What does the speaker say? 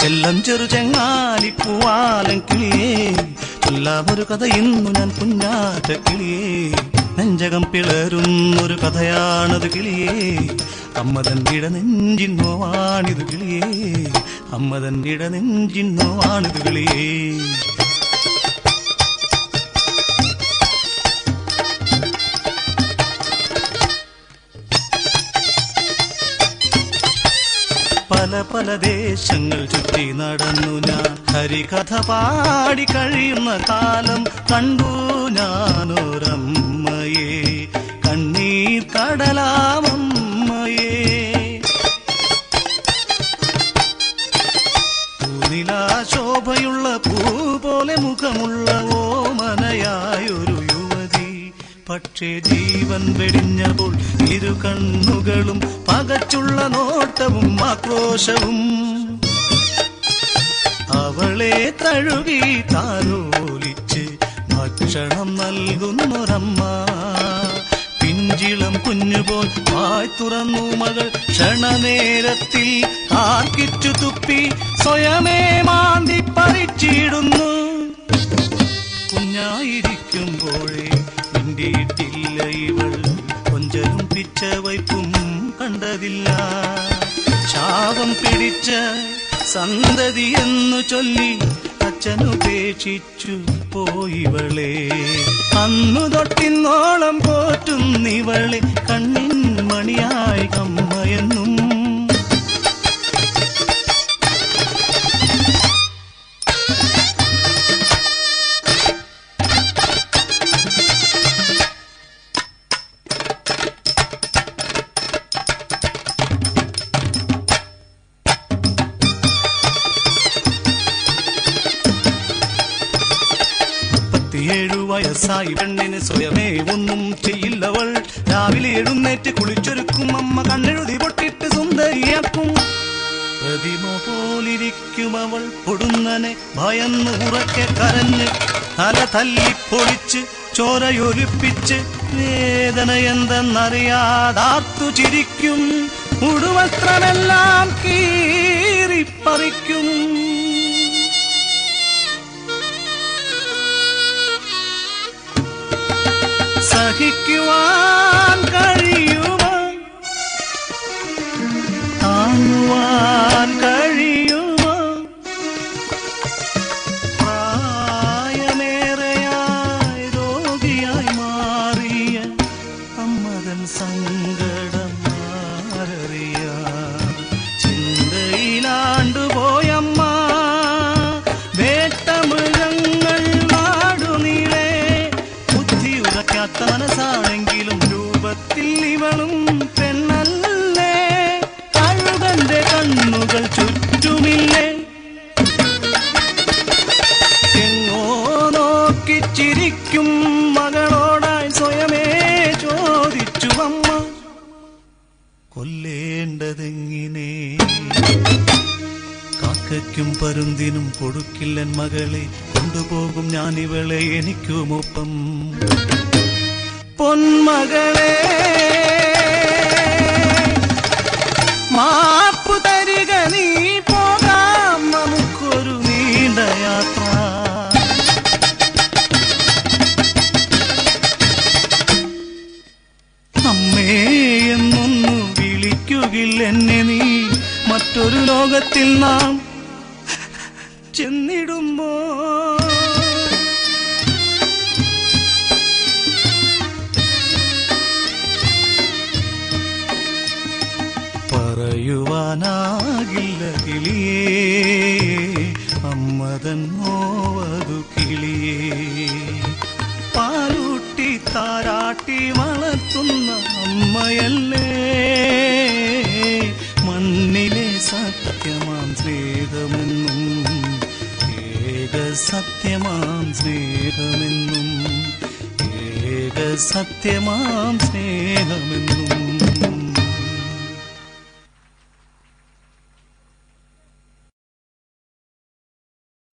ചെല്ലം ചെറു ചെങ്ങാലിപ്പൂവാലൻ കിളിയേ, ചൊല്ലാമൊരു കഥ ഇന്നു ഞാൻ കുഞ്ഞാറ്റ കിളിയേ. നെഞ്ചകം പിളരുന്നൊരു കഥയാണത് കിളിയേ, അമ്മതൻ ഇടനെഞ്ചിൻ നോവാണിത് കിളിയേ, അമ്മതൻ ഇടനെഞ്ചിൻ നോവാണിത് കിളിയേ. പല പല ദേശങ്ങൾ ചുറ്റി നടന്നു ഞാൻ, ഹരികഥ പാടി കഴിയുന്ന കാലം കണ്ടു ഞാനൊരമ്മയെ, കണ്ണീർ കടലാമമ്മയെ. പൂനിലാ ശോഭയുള്ള പൂ പോലെ മുഖമുള്ള ഓമനയായൊരു യുവതി, പക്ഷേ ജീവൻ വെടിഞ്ഞപ്പോൾ ഇരു കണ്ണുകളും പകച്ചുള്ള നോട്ടവും ആക്രോശവും. അവളെ തഴുകി താലോലിച്ച് ഭക്ഷണം നൽകുന്നൊരമ്മ, പിഞ്ചിളം കുഞ്ഞുപോൽ വായ് തുറന്നു മകൾ ക്ഷണനേരത്തിൽ ആർക്കിച്ചു തുപ്പി സ്വയമേ മാന്തി പറിച്ചിടുന്നു. കുഞ്ഞായിരിക്കുമ്പോഴേ മിണ്ടിയിട്ടില്ല ഇവൾ, കൊഞ്ചലും പിച്ചവയ്പും കണ്ടതില്ല. ശാപം പിടിച്ച സന്തതി എന്നു ചൊല്ലി അച്ഛനുപേക്ഷിച്ചു പോയിവളെ, അന്നു തൊട്ടിന്നോളം പോറ്റുന്നിവളെ കണ്ണിൻ മണിയായി അമ്മയെന്നും. വയസ്സായി പെണ്ണിന് സ്വയമേ ഒന്നും ചെയ്യില്ലവൾ, രാവിലെ എഴുന്നേറ്റ് കുളിച്ചൊരുക്കും അമ്മ, കണ്ണെഴുതി പൊട്ടിട്ട് സുന്ദരിയാക്കും. പ്രതിമ പോലിരിക്കും അവൾ പൊടുന്നനെ ഭയന്ന് ഉറക്കെ കരഞ്ഞ്, തല തല്ലിപ്പൊളിച്ച് ചോരയൊലിപ്പിച്ച് വേദന എന്തെന്നറിയാതാർത്തു ചിരിക്കും. ഉടുവസ്ത്രമെല്ലാം കീറിപ്പറിക്കും. സഹിക്കുവാൻ കഴിയുമോ, താങ്ങുവാൻ കഴിയുമോ, പ്രായമേറെയായി രോഗിയായി മാറിയ അമ്മതൻ സങ്കടം ആരറിയാം. ചിന്തയിലാണ്ടുപോയമ്മ, വേട്ടമൃഗങ്ങൾ നാടുനീളെ മനസ്സാണെങ്കിലും രൂപത്തിൽ ഇവളും പെണ്ണല്ലേ, കഴുകന്റെ കണ്ണുകൾ ചുറ്റുമില്ലേ. എങ്ങോ നോക്കി ചിരിക്കും മകളോടായി സ്വയമേ ചോദിച്ചു അമ്മ, കൊല്ലേണ്ടതെങ്ങിനെ. കാക്കയ്ക്കും പരുന്തിനും കൊടുക്കില്ലൻ മകളെ, കൊണ്ടുപോകും ഞാനിവളെ എനിക്കുമൊപ്പം. പൊന്മകളെ മാപ്പു തരിക, നീ പോകാം നമുക്കൊരു നീണ്ട യാത്ര. അമ്മേ എന്നൊന്നു വിളിക്കുകില്ലെന്നെ നീ, മറ്റൊരു ലോകത്തിൽ നാം ചെന്നിടുമ്പോ. പറയുവാനാകില്ല കിളിയേ, അമ്മതൻ നോവതു കിളിയേ. പാലൂട്ടി താരാട്ടി വളർത്തുന്ന അമ്മയല്ലേ, മണ്ണിലെ സത്യമാം സ്നേഹമെന്നും, ഏക സത്യമാം സ്നേഹമെന്നും, ഏക സത്യമാം സ്നേഹമെന്നും.